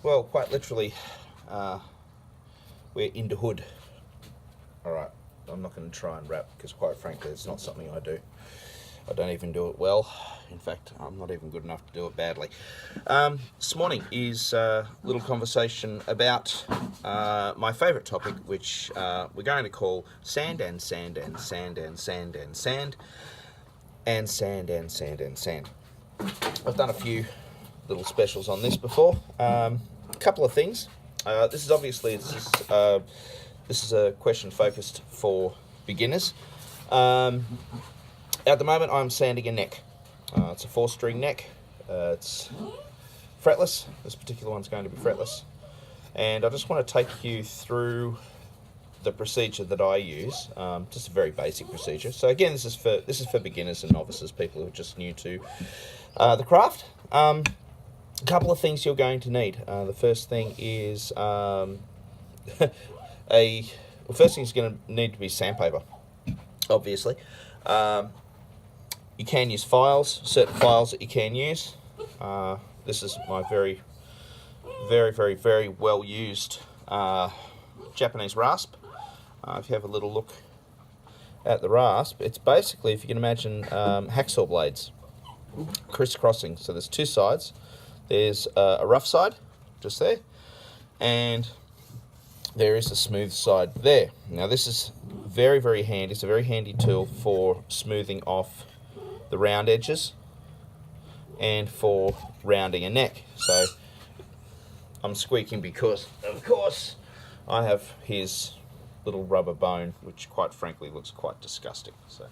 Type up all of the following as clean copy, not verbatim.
Well, quite literally, we're into hood. All right, I'm not going to try and rap because, quite frankly, it's not something I do. I don't even do it well. In fact, I'm not even good enough to do it badly. This morning is a little conversation about my favourite topic, which we're going to call sand and sand and sand and sand and sand and sand and sand and sand. I've done a few little specials on this before. A couple of things. This is a question focused for beginners. At the moment, I'm sanding a neck. It's a 4-string neck. It's fretless. This particular one's going to be fretless. And I just want to take you through the procedure that I use. Just a very basic procedure. So again, this is for beginners and novices, people who are just new to the craft. A couple of things you're going to need. The first thing is first thing is going to need to be sandpaper, obviously. You can use files, certain files that you can use. This is my very, very, very, very well used Japanese rasp. If you have a little look at the rasp, it's basically, if you can imagine, hacksaw blades crisscrossing. So there's two sides. There's a rough side, just there, and there is a smooth side there. Now this is very, very handy. It's a very handy tool for smoothing off the round edges and for rounding a neck. So I'm squeaking because, of course, I have his little rubber bone, which quite frankly looks quite disgusting. So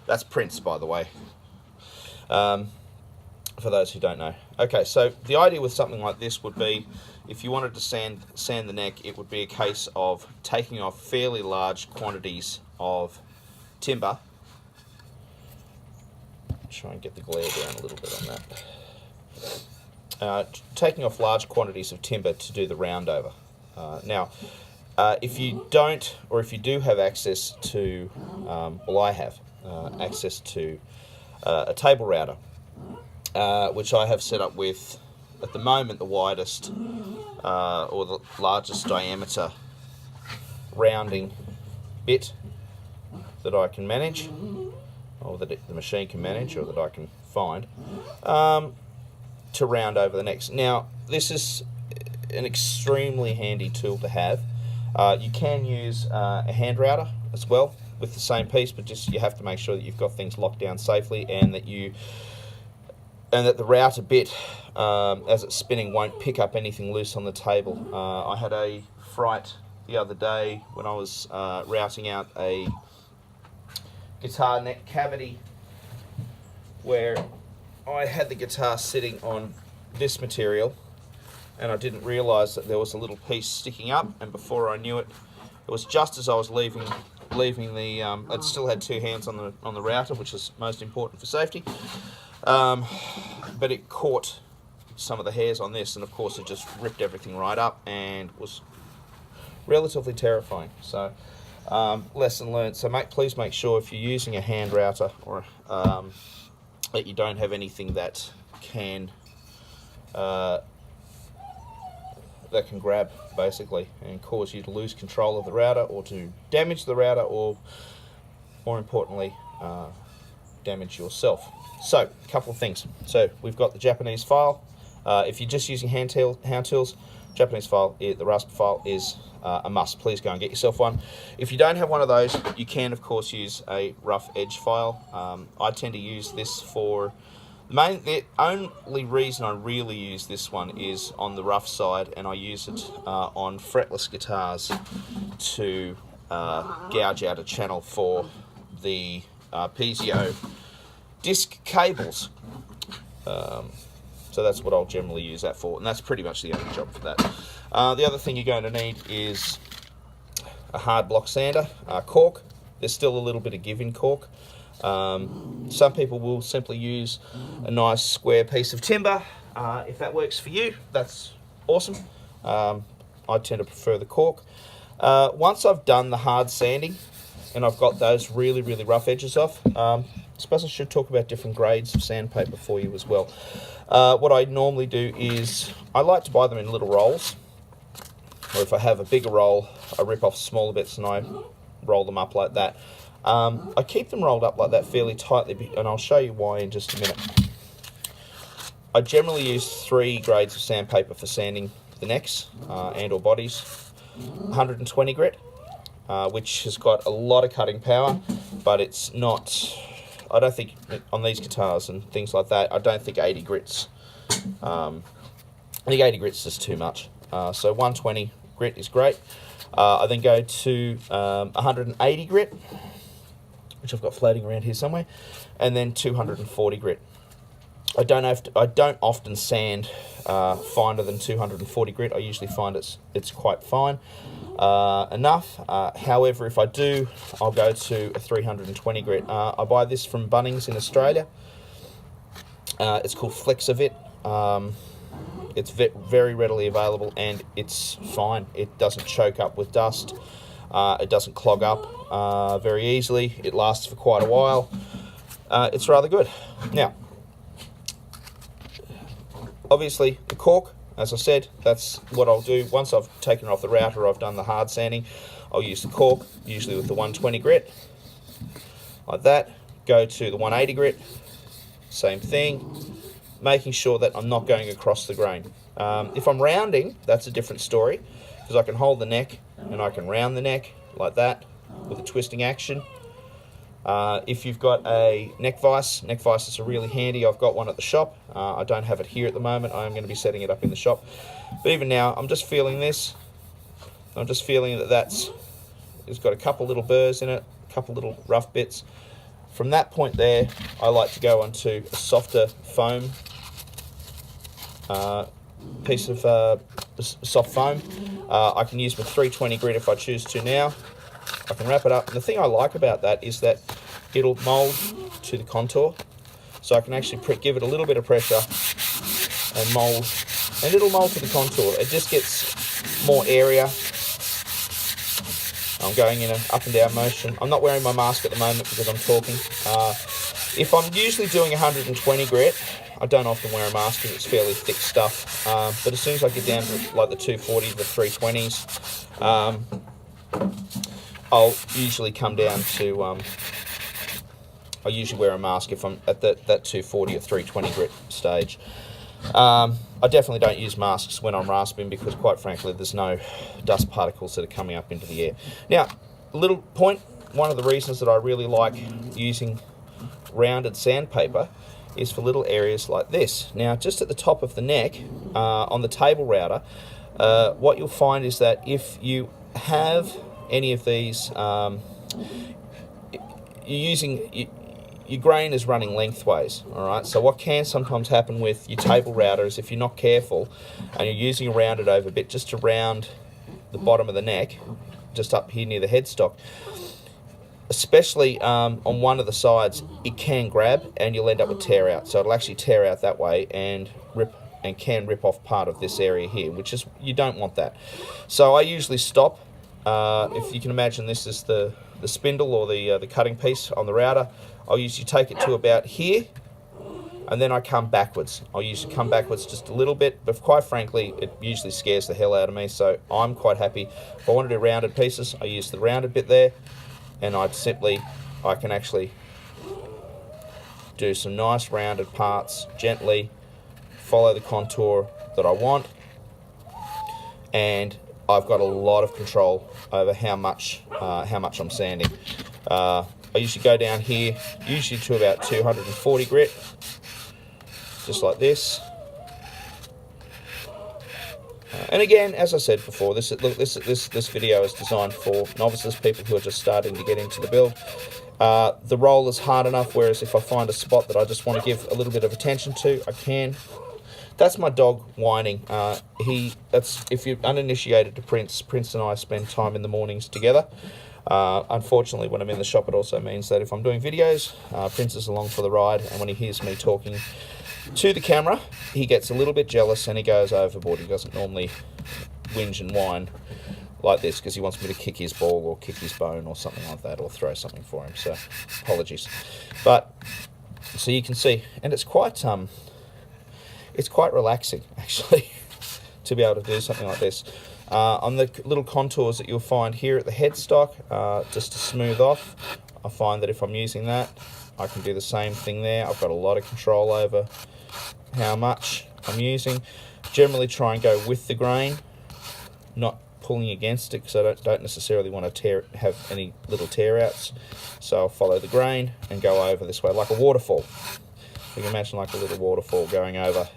that's Prince, by the way, for those who don't know. Okay, so the idea with something like this would be, if you wanted to sand the neck, it would be a case of taking off fairly large quantities of timber. Try and get the glare down a little bit on that. Taking off large quantities of timber to do the round over. Now, if you don't, or if you do have access to, well, I have access to a table router, which I have set up with, at the moment, the widest or the largest diameter rounding bit that I can manage, or that the machine can manage, or that I can find, to round over the necks. Now, this is an extremely handy tool to have. You can use a hand router as well with the same piece, but just you have to make sure that you've got things locked down safely, and that the router bit, as it's spinning, won't pick up anything loose on the table. I had a fright the other day when I was routing out a guitar neck cavity, where I had the guitar sitting on this material, and I didn't realise that there was a little piece sticking up, and before I knew it, it was just as I was leaving the, I'd still had two hands on the router, which is most important for safety, but it caught some of the hairs on this, and of course it just ripped everything right up and was relatively terrifying. So lesson learned. So please make sure, if you're using a hand router, or that you don't have anything that can grab, basically, and cause you to lose control of the router, or to damage the router, or more importantly, damage yourself. So a couple of things. So we've got the Japanese file. If you're just using hand tools, Japanese file, the rasp file is a must. Please go and get yourself one. If you don't have one of those, you can of course use a rough edge file. I tend to use this for the only reason I really use this one is on the rough side, and I use it on fretless guitars to gouge out a channel for the piezo disc cables. So that's what I'll generally use that for, and that's pretty much the only job for that. The other thing you're going to need is a hard block sander, cork. There's still a little bit of give in cork. Some people will simply use a nice square piece of timber. If that works for you, that's awesome. I tend to prefer the cork. Once I've done the hard sanding, and I've got those really, really rough edges off. I suppose I should talk about different grades of sandpaper for you as well. What I normally do is I like to buy them in little rolls, or if I have a bigger roll, I rip off smaller bits and I roll them up like that. I keep them rolled up like that fairly tightly, and I'll show you why in just a minute. I generally use 3 grades of sandpaper for sanding the necks and or bodies. 120 grit, which has got a lot of cutting power, but it's not, I don't think on these guitars and things like that, I don't think 80 grits. I think 80 grits is too much. So 120 grit is great. I then go to 180 grit, which I've got floating around here somewhere, and then 240 grit. I don't often sand finer than 240 grit. I usually find it's quite fine enough. However, if I do, I'll go to a 320 grit. I buy this from Bunnings in Australia. It's called Flexivit. It's very readily available, and it's fine. It doesn't choke up with dust. It doesn't clog up very easily. It lasts for quite a while. It's rather good. Now, obviously, the cork, as I said, that's what I'll do. Once I've taken it off the router, I've done the hard sanding, I'll use the cork, usually with the 120 grit, like that. Go to the 180 grit, same thing, making sure that I'm not going across the grain. If I'm rounding, that's a different story, because I can hold the neck and I can round the neck like that with a twisting action. If you've got a neck vices are really handy. I've got one at the shop. I don't have it here at the moment. I'm going to be setting it up in the shop. But even now, I'm just feeling this. I'm just feeling that it's got a couple little burrs in it, a couple little rough bits. From that point there, I like to go onto a softer foam, piece of soft foam. I can use my 320 grit if I choose to now. I can wrap it up, and the thing I like about that is that it'll mould to the contour, so I can actually give it a little bit of pressure and mould, and it'll mould to the contour. It just gets more area. I'm going in an up and down motion. I'm not wearing my mask at the moment because I'm talking. If I'm usually doing 120 grit, I don't often wear a mask because it's fairly thick stuff, but as soon as I get down to like the 240, the 320s, I'll usually come down to, I usually wear a mask if I'm at that 240 or 320 grit stage. I definitely don't use masks when I'm rasping because, quite frankly, there's no dust particles that are coming up into the air. Now, a little point, one of the reasons that I really like using rounded sandpaper is for little areas like this. Now, just at the top of the neck, on the table router, what you'll find is that if you have any of these, your grain is running lengthways, all right? So what can sometimes happen with your table router is if you're not careful and you're using a rounded over bit just to round the bottom of the neck, just up here near the headstock, especially on one of the sides, it can grab and you'll end up with tear out. So it'll actually tear out that way and can rip off part of this area here, which is, you don't want that. So I usually stop. If you can imagine, this is the spindle or the cutting piece on the router. I'll usually take it to about here, and then I come backwards. I'll usually come backwards just a little bit, but quite frankly, it usually scares the hell out of me, so I'm quite happy. If I want to do rounded pieces, I use the rounded bit there, and I can actually do some nice rounded parts, gently follow the contour that I want, and I've got a lot of control over how much I'm sanding. I usually go down here, usually to about 240 grit, just like this. And again, as I said before, this video is designed for novices, people who are just starting to get into the build. The roll is hard enough, whereas if I find a spot that I just want to give a little bit of attention to, I can. That's my dog whining. If you're uninitiated to Prince and I spend time in the mornings together. Unfortunately, when I'm in the shop, it also means that if I'm doing videos, Prince is along for the ride, and when he hears me talking to the camera, he gets a little bit jealous and he goes overboard. He doesn't normally whinge and whine like this because he wants me to kick his ball or kick his bone or something like that, or throw something for him. So apologies, but so you can see, and it's quite relaxing actually to be able to do something like this. On the little contours that you'll find here at the headstock, just to smooth off, I find that if I'm using that, I can do the same thing there. I've got a lot of control over how much I'm using. Generally try and go with the grain, not pulling against it, because I don't necessarily want to have any little tear outs. So I'll follow the grain and go over this way like a waterfall. You can imagine like a little waterfall going over.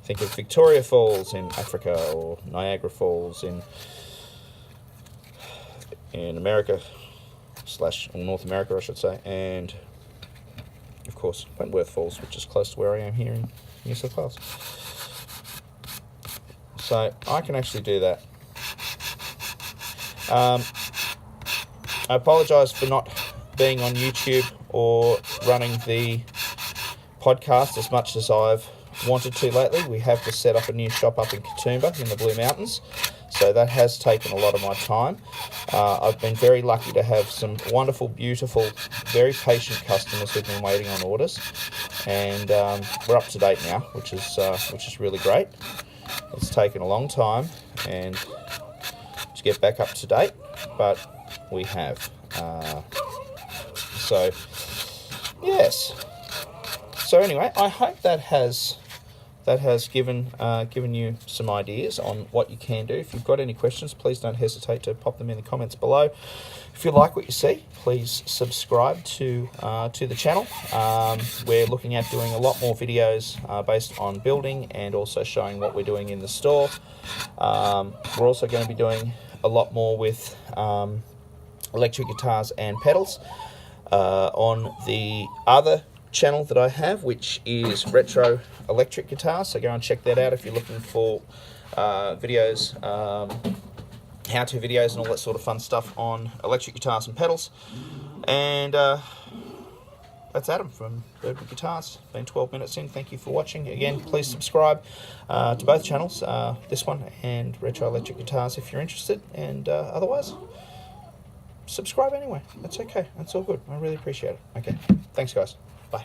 Think of Victoria Falls in Africa, or Niagara Falls in America, or North America I should say, and of course Wentworth Falls, which is close to where I am here in New South Wales. So I can actually do that. I apologise for not being on YouTube or running the podcast as much as I've wanted to lately. We have just set up a new shop up in Katoomba in the Blue Mountains, so that has taken a lot of my time. I've been very lucky to have some wonderful, beautiful, very patient customers who've been waiting on orders, and we're up to date now, which is really great. It's taken a long time and to get back up to date, but we have. So yes. So anyway, I hope that has given you some ideas on what you can do. If you've got any questions, please don't hesitate to pop them in the comments below. If you like what you see, please subscribe to the channel. We're looking at doing a lot more videos based on building and also showing what we're doing in the store. We're also going to be doing a lot more with electric guitars and pedals on the other channel that I have, which is Retro Electric Guitars. So go and check that out if you're looking for videos, how-to videos and all that sort of fun stuff on electric guitars and pedals. And that's Adam from Birdwood Guitars. Been 12 minutes in. Thank you for watching. Again, please subscribe to both channels, this one and Retro Electric Guitars if you're interested, and otherwise subscribe anyway. That's okay. That's all good. I really appreciate it. Okay. Thanks, guys. Bye.